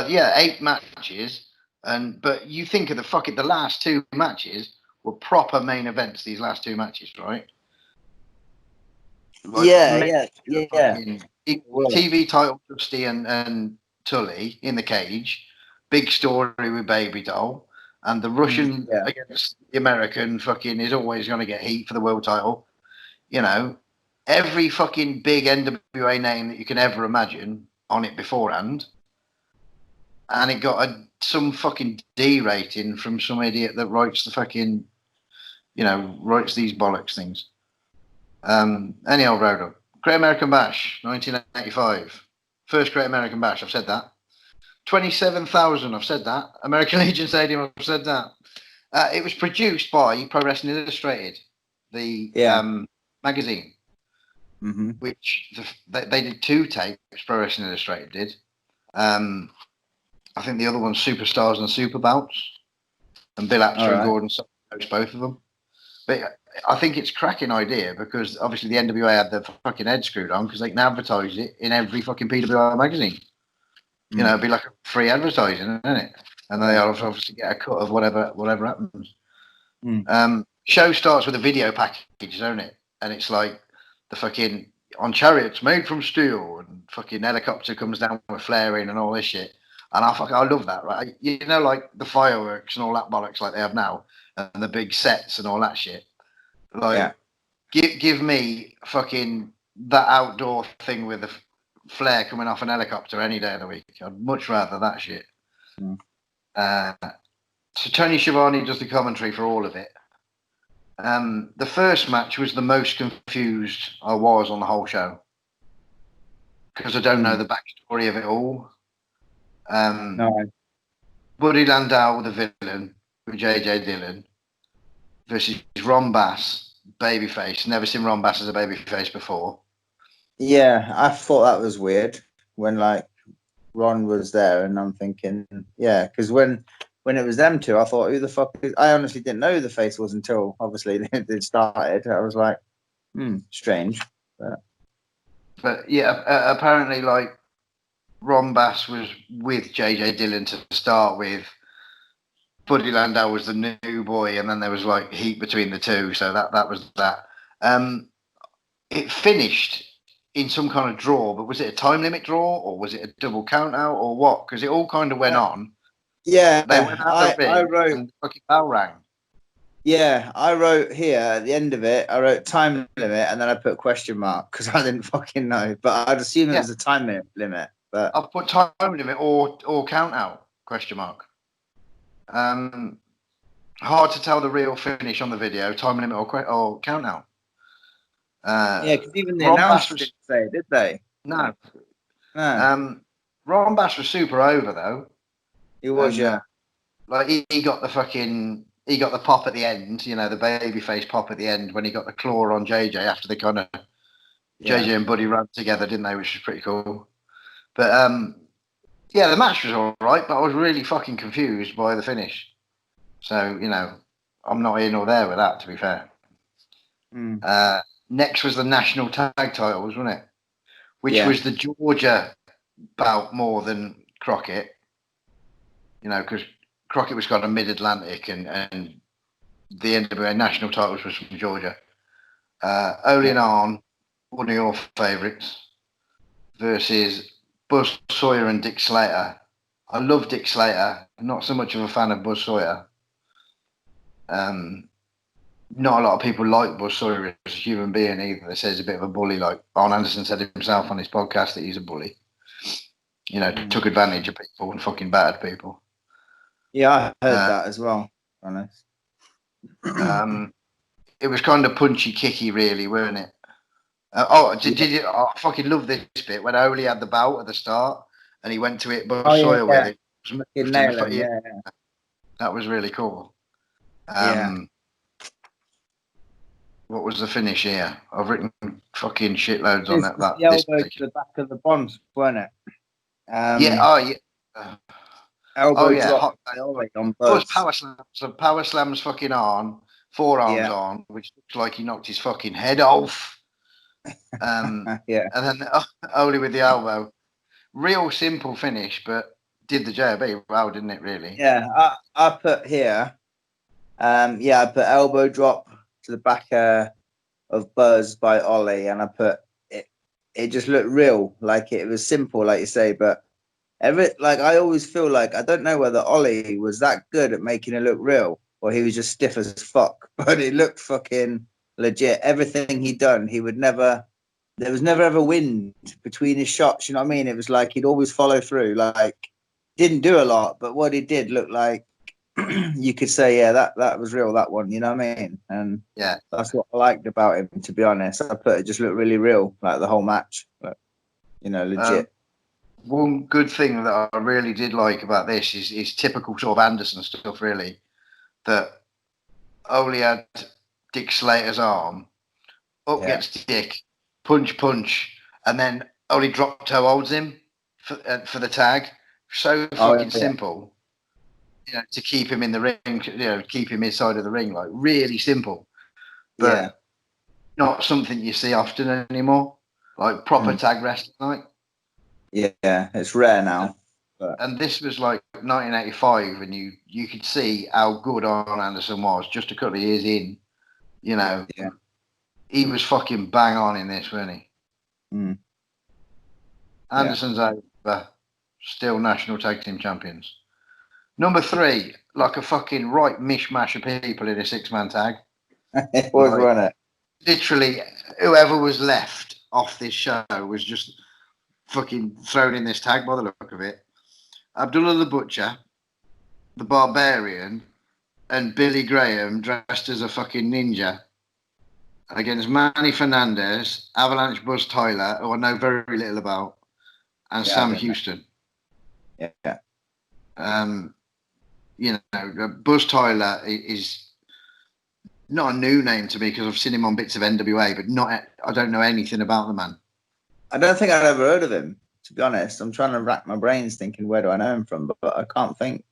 yeah, 8 matches, but you think of the last 2 matches were proper main events. These last 2 matches, right? Like, yeah. TV title, Dusty and Tully in the cage. Big story with Baby Doll. And the Russian against the American fucking is always going to get heat for the world title. You know, every fucking big NWA name that you can ever imagine on it beforehand. And it got some fucking D rating from some idiot that writes the fucking, writes these bollocks things. Any old road up. Great American Bash, 1985. First Great American Bash, I've said that. 27,000, I've said that. American Legion Stadium, I've said that. It was produced by Pro Wrestling Illustrated, the magazine, which they did 2 tapes, Pro Wrestling Illustrated did. I think the other one's Superstars and Super Bouts. And Bill Apter and Gordon host both of them. But I think it's a cracking idea because obviously the NWA had their fucking head screwed on because they can advertise it in every fucking PWI magazine. You know, it'd be like a free advertising, isn't it? And they obviously get a cut of whatever happens. Show starts with a video package, don't it? And it's like the fucking on chariots made from steel and fucking helicopter comes down with flaring and all this shit. And I love that, right? You know, like the fireworks and all that bollocks like they have now, and the big sets and all that shit. Like, give me fucking that outdoor thing with the flare coming off an helicopter any day of the week. I'd much rather that shit. So Tony Schiavone does the commentary for all of it. The first match was the most confused I was on the whole show because I don't know the backstory of it all. Buddy Landau, the villain, with JJ Dillon, versus Ron Bass, babyface. Never seen Ron Bass as a babyface before. Yeah, I thought that was weird when like Ron was there, and I'm thinking, because when it was them two, I thought, who the fuck is? I honestly didn't know who the face was until obviously it started. I was like, strange. But yeah, apparently, like Ron Bass was with JJ Dillon to start with. Buddy Landau was the new boy, and then there was like heat between the two. So that was that. It finished in some kind of draw, but was it a time limit draw or was it a double count out or what? Because it all kind of went on. Yeah, they went out I wrote. And the fucking bell rang. Yeah, I wrote here at the end of it. I wrote time limit, and then I put question mark because I didn't fucking know. But I'd assume it was a time limit. But I've put time limit or count out question mark. Hard to tell the real finish on the video. Time limit or count out. Because even the announcers didn't say, did they? No. Ron Bass was super over though. He was, like he got the pop at the end, you know, the babyface pop at the end when he got the claw on JJ after they kind of JJ and Buddy ran together, didn't they? Which was pretty cool. But the match was all right, but I was really fucking confused by the finish. So, you know, I'm not here nor there with that, to be fair. Next was the national tag titles, wasn't it? Which was the Georgia bout more than Crockett. You know, because Crockett was kind of mid-Atlantic and the NWA national titles was from Georgia. Ole and Arn, one of your favourites, versus Buzz Sawyer and Dick Slater. I love Dick Slater. Not so much of a fan of Buzz Sawyer. Not a lot of people like Buzz Sawyer as a human being either. They say he's a bit of a bully, like Arn Anderson said himself on his podcast that he's a bully. You know, took advantage of people and fucking battered people. Yeah, I heard that as well. Honest. It was kind of punchy, kicky, really, weren't it? Did you? I fucking love this bit when Ole had the bout at the start and he went to hit Buzz Sawyer with it. That was really cool. What was the finish here? I've written fucking shitloads on that. The elbow to the back of the bronze, weren't it? Elbow drop on Buzz. Power slams. So power slams fucking on, forearms on, which looks like he knocked his fucking head off. And then Ole with the elbow. Real simple finish, but did the JB well, didn't it? Really? Yeah, I put here. I put elbow drop to the back of Buzz by Ollie, and I put it. It just looked real, like it was simple, like you say. But I always feel like I don't know whether Ollie was that good at making it look real, or he was just stiff as fuck. But it looked fucking legit. Everything he done, he would never. There was never ever wind between his shots. You know what I mean? It was like he'd always follow through. Like didn't do a lot, but what he did looked like you could say, yeah, that was real. That one, you know what I mean? And Yeah, that's what I liked about him. To be honest, I put it just looked really real, like the whole match. But, legit. One good thing that I really did like about this is typical sort of Anderson stuff. Really, that Oli had Dick Slater's arm up gets Dick, punch, and then Oli drop toe holds him for the tag. So fucking simple. To keep him in the ring, keep him inside of the ring, like really simple, but not something you see often anymore. Like proper tag wrestling, like. Yeah, it's rare now. But. And this was like 1985, and you could see how good Arn Anderson was just a couple of years in. He was fucking bang on in this, wasn't he? Anderson's over, still national tag team champions. Number 3, like a fucking right mishmash of people in a 6-man tag. It was, wasn't it? Literally, whoever was left off this show was just fucking thrown in this tag by the look of it. Abdullah the Butcher, the Barbarian, and Billy Graham dressed as a fucking ninja against Manny Fernandez, Avalanche Buzz Tyler, who I know very little about, and Sam Houston. Yeah. Buzz Tyler is not a new name to me because I've seen him on bits of NWA, but I don't know anything about the man. I don't think I'd ever heard of him, to be honest. I'm trying to rack my brains thinking where do I know him from, but I can't think.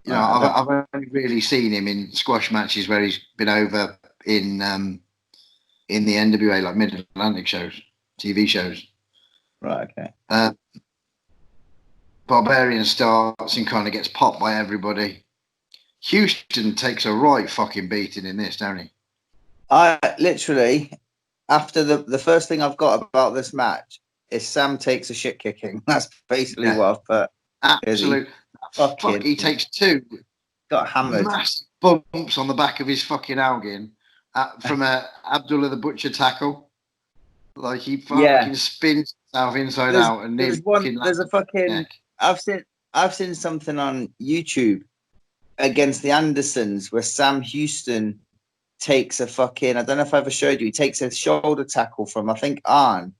I've only really seen him in squash matches where he's been over in the NWA, like Mid-Atlantic shows, TV shows. Right, okay. Barbarian starts and kind of gets popped by everybody. Houston takes a right fucking beating in this, don't he? I literally, after the first thing I've got about this match is Sam takes a shit kicking. That's basically what I've put. Absolutely. He takes 2 got hammered massive bumps on the back of his fucking Elgin from a Abdullah the Butcher tackle. Like he fucking spins himself inside out and there's a fucking I've seen something on YouTube against the Andersons where Sam Houston takes a fucking, I don't know if I ever showed you, he takes a shoulder tackle from I think Arn,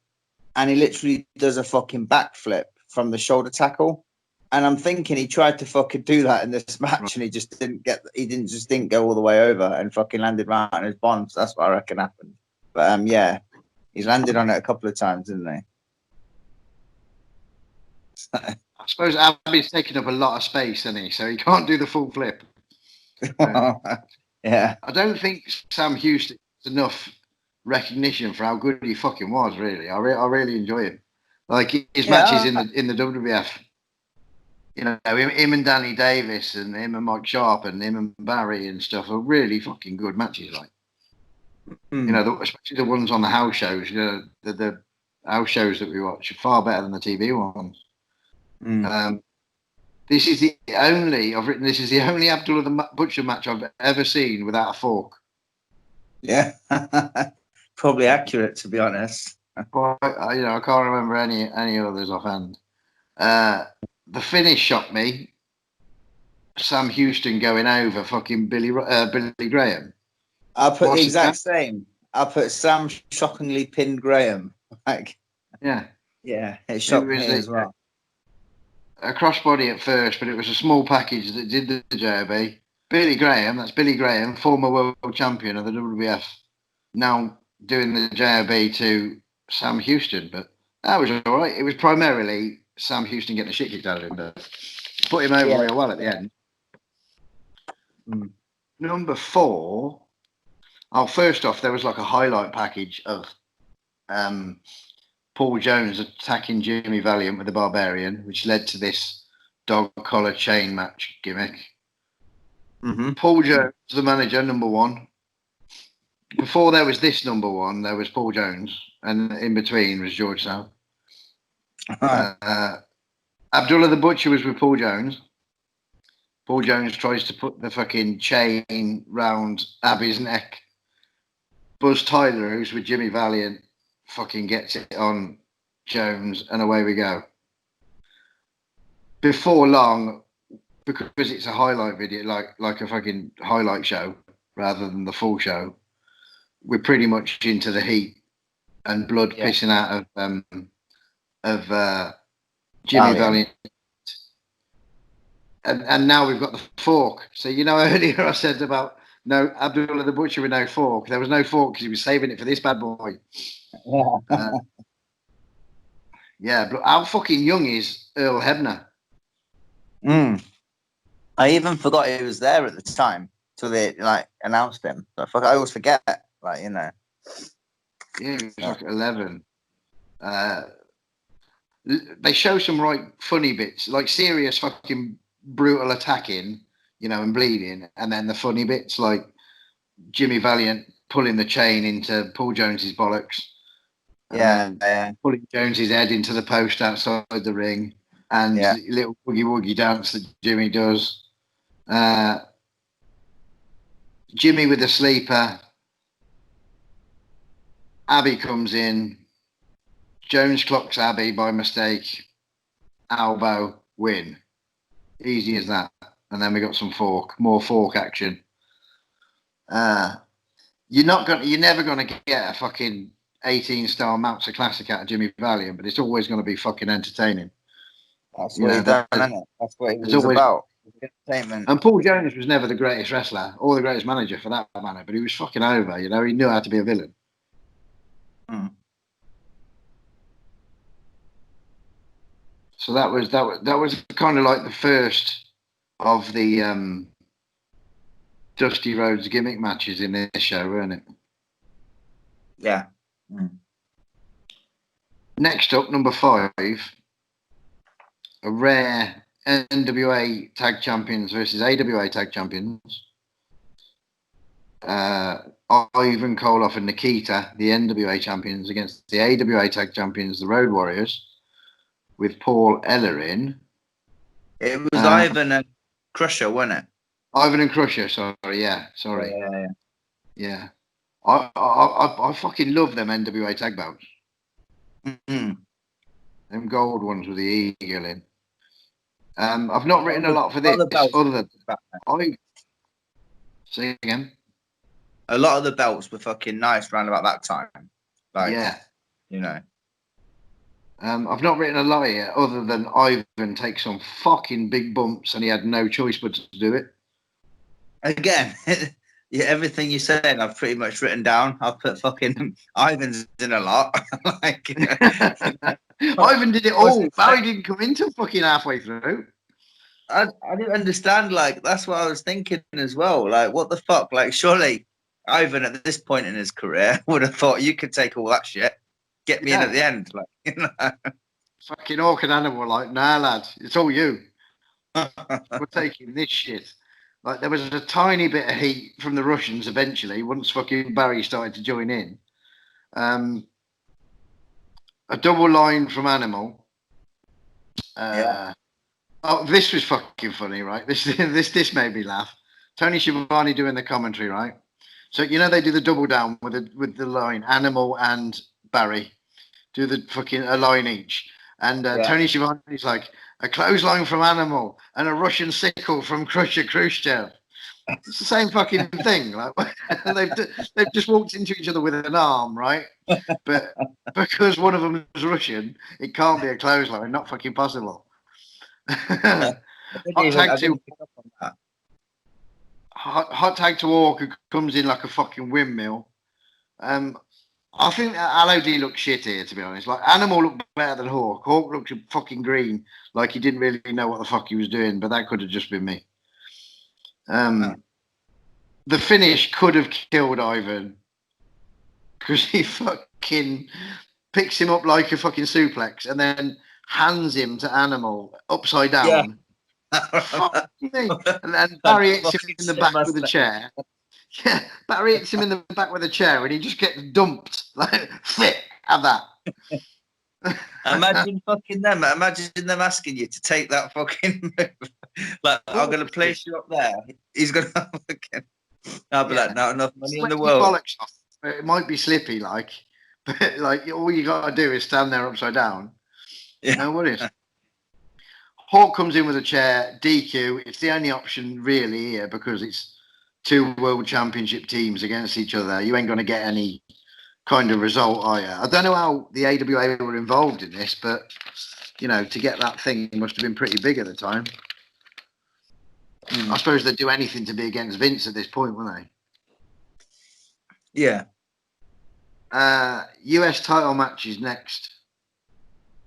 and he literally does a fucking backflip from the shoulder tackle. And I'm thinking he tried to fucking do that in this match, and he didn't go all the way over and fucking landed right on his bonds. That's what I reckon happened. But he's landed on it a couple of times, didn't he? I suppose Abby's taking up a lot of space, isn't he? So he can't do the full flip. Yeah. I don't think Sam Houston has enough recognition for how good he fucking was, really. I really enjoy him. Like his matches in the WWF. Him and Danny Davis and him and Mike Sharp and him and Barry and stuff are really fucking good matches. Like, especially the ones on the house shows. The house shows that we watch are far better than the TV ones. This is the only Abdullah the Butcher match I've ever seen without a fork. Yeah, probably accurate, to be honest. But, I can't remember any others offhand. The finish shocked me. Sam Houston going over fucking Billy Graham. I put the exact same. I put Sam shockingly pinned Graham. Yeah, it shocked me as well. A crossbody at first, but it was a small package that did the JB. Billy Graham, that's Billy Graham, former world champion of the WWF, now doing the JB to Sam Houston, but that was all right. It was primarily Sam Houston getting the shit kicked out of him, but put him over real well at the end. Number 4. First off, there was like a highlight package of Paul Jones attacking Jimmy Valiant with the Barbarian, which led to this dog collar chain match gimmick. Mm-hmm. Paul Jones, the manager, number one. Before there was this number one, there was Paul Jones, and in between was George South. Abdullah the Butcher was with Paul Jones. Paul Jones tries to put the fucking chain round Abby's neck. Buzz Tyler, who's with Jimmy Valiant, fucking gets it on Jones, and away we go. Before long, because it's a highlight video, like a fucking highlight show rather than the full show, we're pretty much into the heat and blood pissing out of Jimmy Valiant. And now we've got the fork. So earlier I said about no Abdullah the Butcher with no fork. There was no fork because he was saving it for this bad boy. Yeah, but how fucking young is Earl Hebner? I even forgot he was there at the time till they announced him. I always forget, Yeah, he was like 11. They show some right funny bits, like serious fucking brutal attacking, and bleeding, and then the funny bits like Jimmy Valiant pulling the chain into Paul Jones's bollocks, pulling Jones's head into the post outside the ring, and little boogie woogie dance that Jimmy does. Jimmy with a sleeper. Abby comes in. Jones clocks Abby by mistake. Elbow, win. Easy as that. And then we got some more fork action. You're never gonna get a fucking 18-star Meltzer Classic out of Jimmy Valiant, but it's always gonna be fucking entertaining. That's what he's done, isn't it? That's what he was about. Entertainment. And Paul Jones was never the greatest wrestler or the greatest manager for that matter, but he was fucking over. He knew how to be a villain. So that was kind of like the first of the Dusty Rhodes gimmick matches in this show, weren't it? Yeah. Next up, number 5, a rare NWA Tag Champions versus AWA Tag Champions. Ivan Koloff and Nikita, the NWA champions, against the AWA Tag Champions, the Road Warriors, with Paul Ellering. It was Ivan and Crusher, wasn't it? Ivan and Crusher, sorry. Yeah. I fucking love them NWA tag belts. Them gold ones with the eagle in. I've not written a lot for this other than say again. A lot of the belts were fucking nice round about that time. I've not written a lot here other than Ivan takes some fucking big bumps and he had no choice but to do it. Again, everything you said, I've pretty much written down. I've put fucking Ivan's in a lot. Ivan did it all. Barry didn't come in till fucking halfway through. I didn't understand. That's what I was thinking as well. What the fuck? Surely Ivan at this point in his career would have thought you could take all that shit. Get me in at the end. Fucking Orc and Animal nah, lad, it's all you. We're taking this shit. There was a tiny bit of heat from the Russians eventually once fucking Barry started to join in. A double line from Animal. Oh, this was fucking funny, right? This made me laugh. Tony Schiavone doing the commentary, right? So they do the double down with the line Animal and Barry do the fucking a line each, and Tony Schiavone's like a clothesline from Animal and a Russian sickle from Crusher Khrushchev. It's the same fucking thing. They've just walked into each other with an arm, right? But because one of them is Russian, it can't be a clothesline. Not fucking possible. Hot tag to Orc, who comes in like a fucking windmill. I think LOD looked shit here, to be honest. Animal looked better than Hawk. Hawk looked fucking green, like he didn't really know what the fuck he was doing, but that could have just been me. The finish could have killed Ivan because he fucking picks him up like a fucking suplex and then hands him to Animal upside down Fuck me. And then Barry hits him in the back with a chair. Yeah, Barry hits him in the back with a chair, and he just gets dumped. Like, fit, have that. Imagine fucking them. Imagine them asking you to take that fucking move. Like, I'm going to place you up there. He's going to fucking. I'll be like, not enough money in the world. It might be slippy, like, but like all you got to do is stand there upside down. Yeah. No worries. Hawk comes in with a chair, DQ. It's the only option really here because it's two world championship teams against each other. You ain't going to get any kind of result, are you? I don't know how the AWA were involved in this, but you know, to get that thing must have been pretty big at the time. I suppose they'd do anything to be against Vince at this point, wouldn't they? Yeah. US title matches next.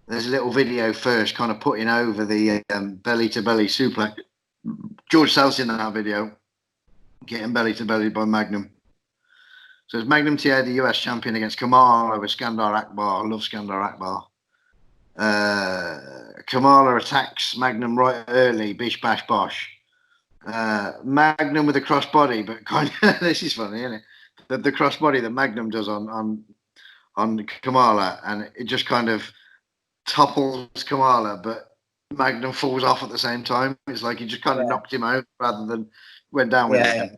There's a little video first, kind of putting over the belly to belly suplex. George South's in that video, getting belly to belly by Magnum. So it's Magnum TA, the US champion, against Kamala with Skandar Akbar. I love Skandar Akbar. Kamala attacks Magnum right early, bish bash bosh. Magnum with a crossbody, but kind of this is funny, isn't it? The crossbody that Magnum does on Kamala, and it just kind of topples Kamala, but Magnum falls off at the same time. It's like he just kind of knocked him out rather than went down with him.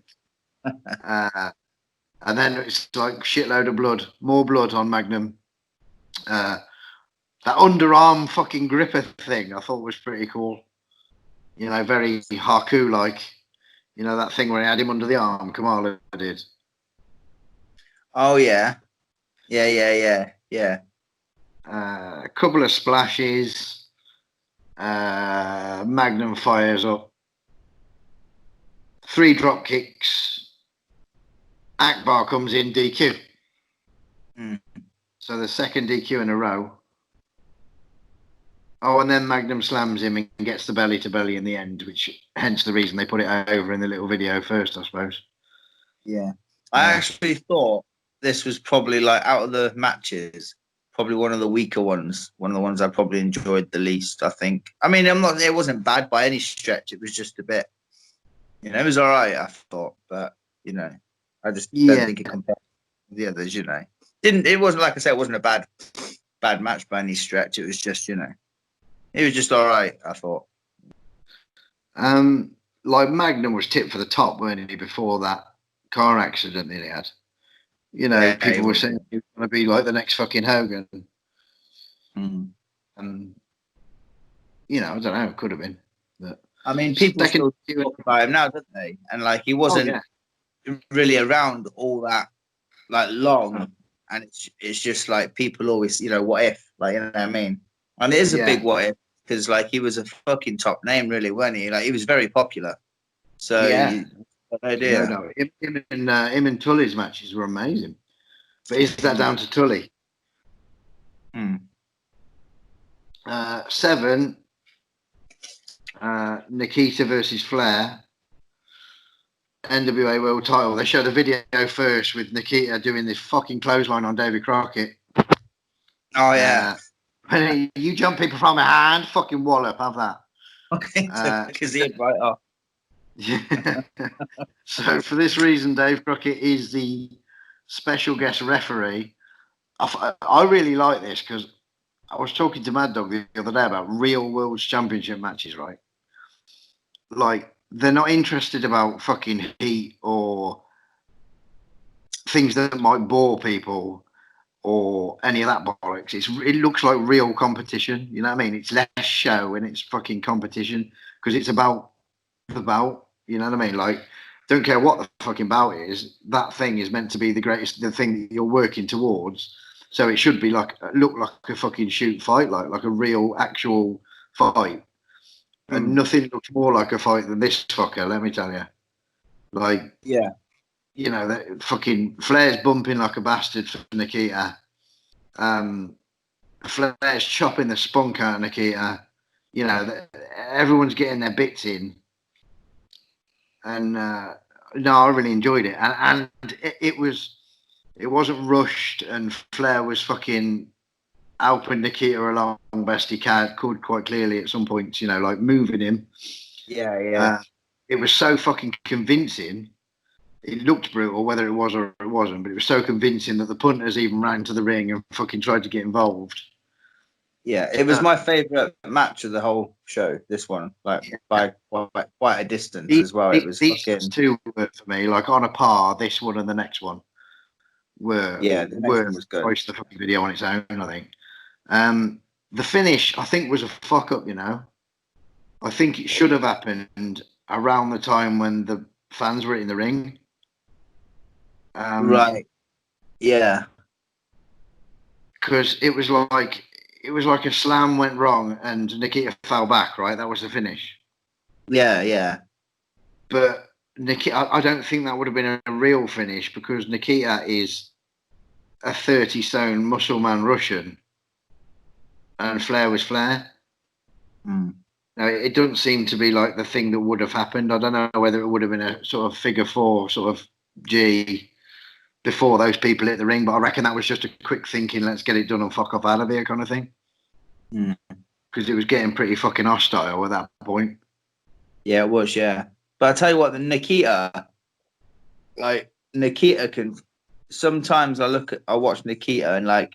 And then it's like shitload of blood, more blood on Magnum. That underarm fucking gripper thing I thought was pretty cool. You know, very Haku-like. You know, that thing where he had him under the arm, Kamala did. Oh, yeah. Yeah. A couple of splashes. Magnum fires up. 3 drop kicks. Akbar comes in, DQ. So the second DQ in a row. Oh, and then Magnum slams him and gets the belly to belly in the end, which hence the reason they put it over in the little video first, I suppose. Yeah. I actually thought this was probably, like, out of the matches, probably one of the weaker ones. One of the ones I probably enjoyed the least, I think. I mean, it wasn't bad by any stretch. It was just a bit, you know, it was all right, I thought. But, you know, I just don't think it compared to the others, you know. It wasn't, like I said, it wasn't a bad match by any stretch. It was just, you know, it was just all right, I thought. Like Magnum was tipped for the top, weren't he, before that car accident that he had? You know, people were saying he was going to be like the next fucking Hogan. And, you know, I don't know, it could have been. But I mean, people still talk about him now, don't they? And, like, he wasn't really around all that, like, long. And it's just, like, people always, you know, what if? Like, you know what I mean? And it is a big what if. Because, like, he was a fucking top name, really, wasn't he? Like, he was very popular. So, no idea. No. Him and Tully's matches were amazing. But is that down to Tully? 7, Nikita versus Flair. NWA World Title. They showed a video first with Nikita doing this fucking clothesline on Davy Crockett. Oh, yeah. You jump people from a hand, fucking wallop, have that. Okay, because he had right off. Yeah. So for this reason, Dave Crockett is the special guest referee. I really like this because I was talking to Mad Dog the other day about real World Championship matches, right? Like, they're not interested about fucking heat or things that might bore people or any of that bollocks. It looks like real competition. You know what I mean? It's less show and it's fucking competition because it's about the bout. You know what I mean? Like, don't care what the fucking bout is. That thing is meant to be the thing that you're working towards. So it should be look like a fucking shoot fight, like a real actual fight. And nothing looks more like a fight than this fucker. Let me tell you. Like, you know, that fucking Flair's bumping like a bastard for Nikita. Flair's chopping the spunk out of Nikita. You know, everyone's getting their bits in. And no, I really enjoyed it. And it wasn't rushed. And Flair was fucking helping Nikita along best he could quite clearly at some points. You know, like moving him. Yeah. It was so fucking convincing. It looked brutal, whether it was or it wasn't, but it was so convincing that the punters even ran to the ring and fucking tried to get involved. Yeah, it was my favourite match of the whole show. This one, like by quite a distance as well. It was these fucking two were for me like on a par. This one and the next one were the next one was good. twice the fucking video on its own. I think. The finish, I think, was a fuck up. You know, I think it should have happened around the time when the fans were in the ring. Right. Yeah. Because it was like a slam went wrong and Nikita fell back. Right, that was the finish. Yeah. But Nikita, I don't think that would have been a real finish because Nikita is a 30-stone muscle man Russian, and Flair was Flair. Now, it doesn't seem to be like the thing that would have happened. I don't know whether it would have been a sort of figure four, sort of G before those people hit the ring, but I reckon that was just a quick thinking, let's get it done and fuck off out of here kind of thing. Because it was getting pretty fucking hostile at that point. Yeah, it was, yeah. But I tell you what, the Nikita can. Sometimes I watch Nikita and like,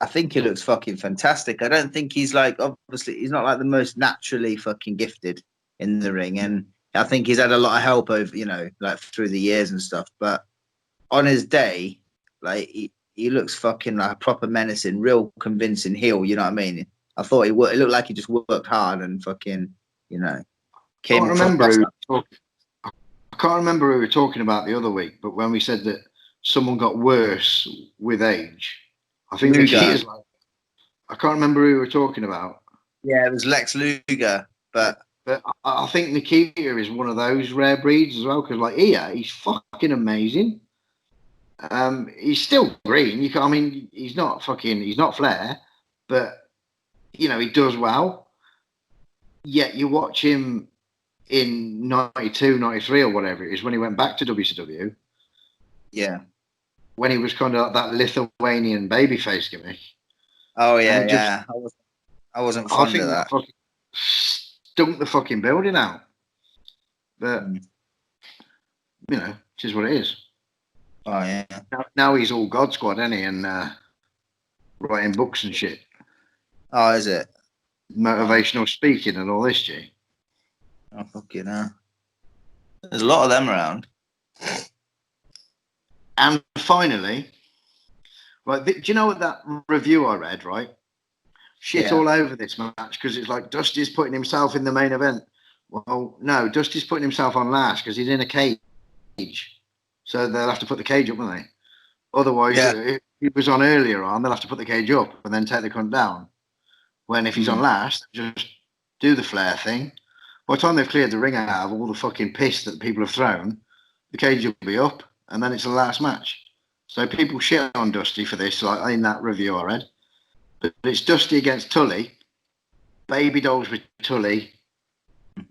I think he looks fucking fantastic. I don't think he's like, obviously, he's not like the most naturally fucking gifted in the ring, and I think he's had a lot of help over, like through the years and stuff. But on his day, like he looks fucking like a proper menacing, real convincing heel. You know what I mean? I thought it looked like he just worked hard and fucking, came. I can't remember who we were talking about the other week, but when we said that someone got worse with age, I think Nikita's like, I can't remember who we were talking about. Yeah, it was Lex Luger, but I think Nikita is one of those rare breeds as well because, like, he's fucking amazing. He's still green. He's not Flair, but he does well. Yet you watch him in 92, 93 or whatever it is when he went back to WCW. Yeah. When he was kind of like that Lithuanian babyface gimmick. Oh yeah. I wasn't fond of that. Stunk the fucking building out. But it is what it is. Oh yeah. Now he's all God Squad, isn't he? And writing books and shit. Oh, is it? Motivational speaking and all this, G. Oh, fucking hell. There's a lot of them around. And finally, right, do you know what that review I read, right? Shit all over this match because it's like Dusty's putting himself in the main event. Well, no, Dusty's putting himself on last because he's in a cage. So they'll have to put the cage up, won't they? Otherwise, if he was on earlier on, they'll have to put the cage up and then take the cunt down. When if he's on last, just do the Flair thing. By the time they've cleared the ring out of all the fucking piss that people have thrown, the cage will be up and then it's the last match. So people shit on Dusty for this, like in that review I read. But it's Dusty against Tully, Baby Dolls with Tully,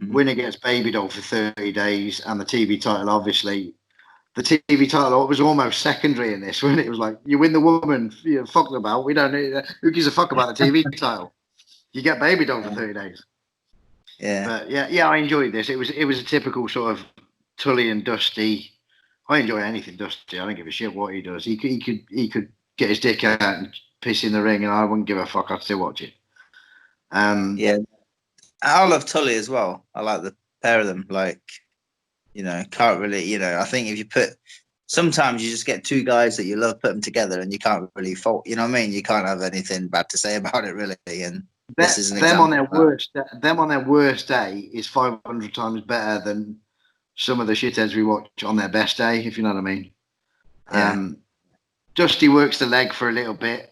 win against Baby Doll for 30 days, and the TV title, obviously. The TV title was almost secondary in this, when it was like, you win the woman, fuck about, we don't need, who gives a fuck about the TV title? You get Baby Doll for 30 days. Yeah. But yeah, I enjoyed this. It was a typical sort of Tully and Dusty. I enjoy anything Dusty. I don't give a shit what he does. He could get his dick out and piss in the ring, and I wouldn't give a fuck. I'd still watch it. Yeah, I love Tully as well. I like the pair of them. Like, can't really, I think if you sometimes you just get two guys that you love, put them together, and you can't really fault. You know what I mean? You can't have anything bad to say about it, really. And this is an example. Them on their worst day is 500 times better than some of the shitheads we watch on their best day, if you know what I mean. Yeah. Dusty works the leg for a little bit.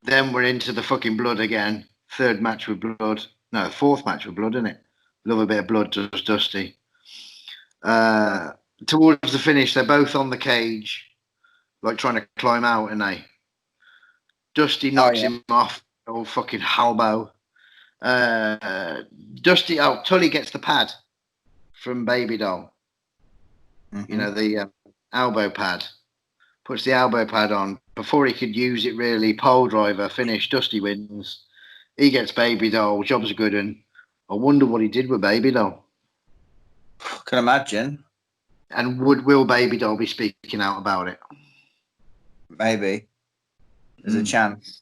Then we're into the fucking blood again. Fourth match with blood, isn't it? Love a bit of blood, does Dusty. Towards the finish, they're both on the cage, like trying to climb out, and Dusty knocks him off. Old fucking elbow. Tully gets the pad from Baby Doll. The elbow pad. Puts the elbow pad on. Before he could use it, really, pole driver, finish, Dusty wins. He gets Baby Doll, job's a good one. I wonder what he did with Baby Doll. Can imagine. And will Baby Doll be speaking out about it? Maybe. There's a chance.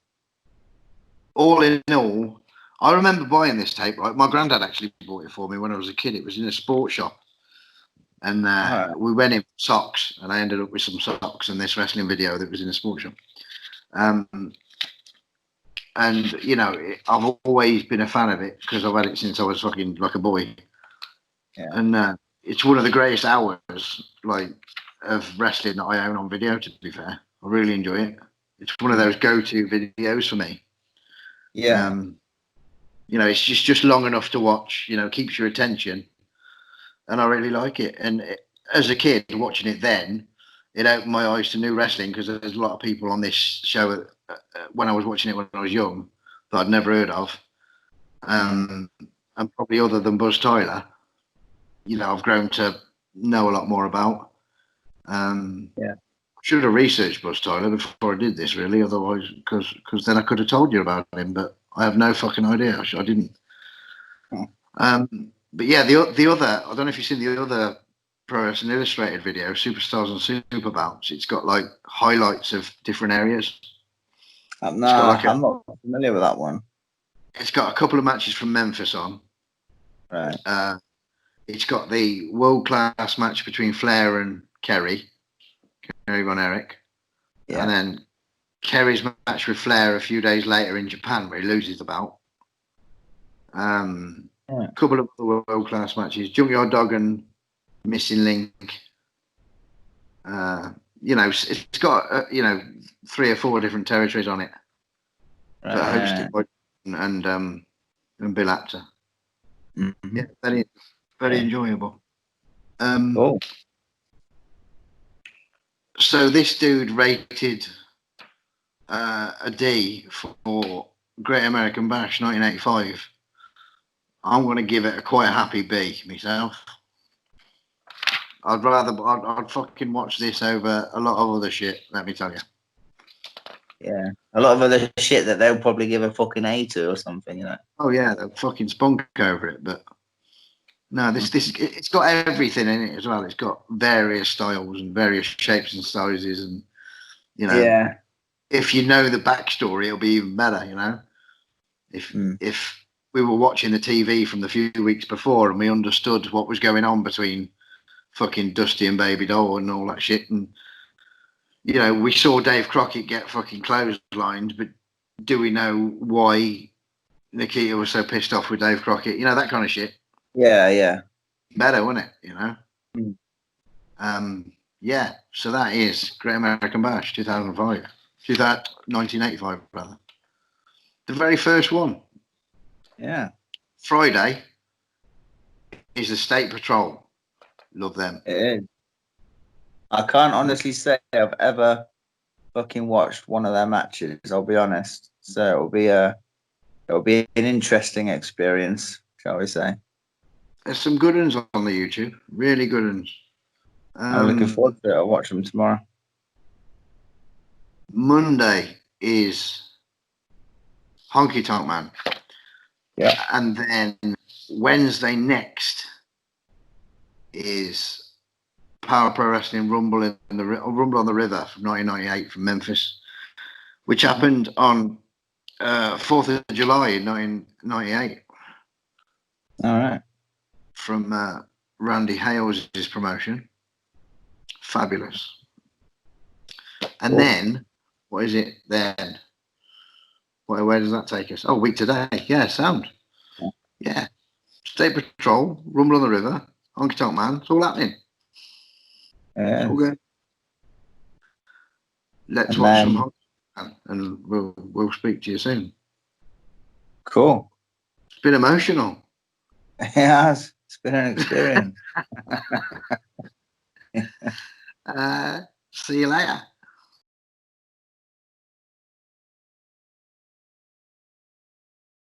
All in all, I remember buying this tape. Right, my granddad actually bought it for me when I was a kid. It was in a sports shop, and we went in for socks, and I ended up with some socks and this wrestling video that was in a sports shop. And you know, I've always been a fan of it because I've had it since I was fucking like a boy. Yeah. And it's one of the greatest hours like of wrestling that I own on video. To be fair, I really enjoy it. It's one of those go-to videos for me. Yeah. You know, it's just long enough to watch. You know, keeps your attention, and I really like it. And as a kid watching it, then it opened my eyes to new wrestling because there's a lot of people on this show when I was watching it when I was young that I'd never heard of, and probably other than Buzz Tyler, you know, I've grown to know a lot more about. Yeah. Should have researched Buzz Tyler before I did this, really. Otherwise, because then I could have told you about him, but I have no fucking idea. I didn't. But yeah, the other, I don't know if you've seen the other Pro Wrestling Illustrated video, Superstars and Superbouts. It's got like highlights of different areas. I'm not familiar with that one. It's got a couple of matches from Memphis on. Right. It's got the world-class match between Flair and Kerry Von Erich. Yeah. And then Kerry's match with Flair a few days later in Japan where he loses the belt. A couple of other world-class matches. Junkyard Dog and Missing Link. You know, it's got, you know, 3 or 4 different territories on it. Hosted by and Bill Apter. Mm-hmm. Yeah, very enjoyable. Cool. So this dude rated a D for Great American Bash 1985. I'm going to give it a quite happy B myself. I'd fucking watch this over a lot of other shit, let me tell you. Yeah, a lot of other shit that they'll probably give a fucking A to or something, you know. Oh yeah, they'll fucking spunk over it, but no, this it's got everything in it as well. It's got various styles and various shapes and sizes, and you know, if you know the backstory, it'll be even better. You know, if we were watching the TV from the few weeks before and we understood what was going on between fucking Dusty and Baby Doll and all that shit, and you know, we saw Dave Crockett get fucking clotheslined, but do we know why Nikita was so pissed off with Dave Crockett? You know, that kind of shit. Yeah. Better, wouldn't it? You know. Yeah. So that is Great American Bash 2005, 1985, rather. The very first one. Yeah. Friday is the State Patrol. Love them. It is. I can't honestly say I've ever fucking watched one of their matches. I'll be honest. So it'll be an interesting experience, shall we say? There's some good ones on the YouTube. Really good ones. I'm looking forward to it. I'll watch them tomorrow. Monday is Honky Tonk Man. Yeah. And then Wednesday next is Power Pro Wrestling Rumble on the River from 1998 from Memphis, which happened on 4th of July in 1998. All right. From Randy Hales' promotion. Fabulous. And then, what is it then? Where does that take us? Oh, week today. Yeah, sound. Yeah. State Patrol, Rumble on the River, Honky Tonk Man. It's all happening. Yeah. It's all good. Let's watch some Honky Tonk Man, and we'll speak to you soon. Cool. It's been emotional. It has. It's been an experience. See you later.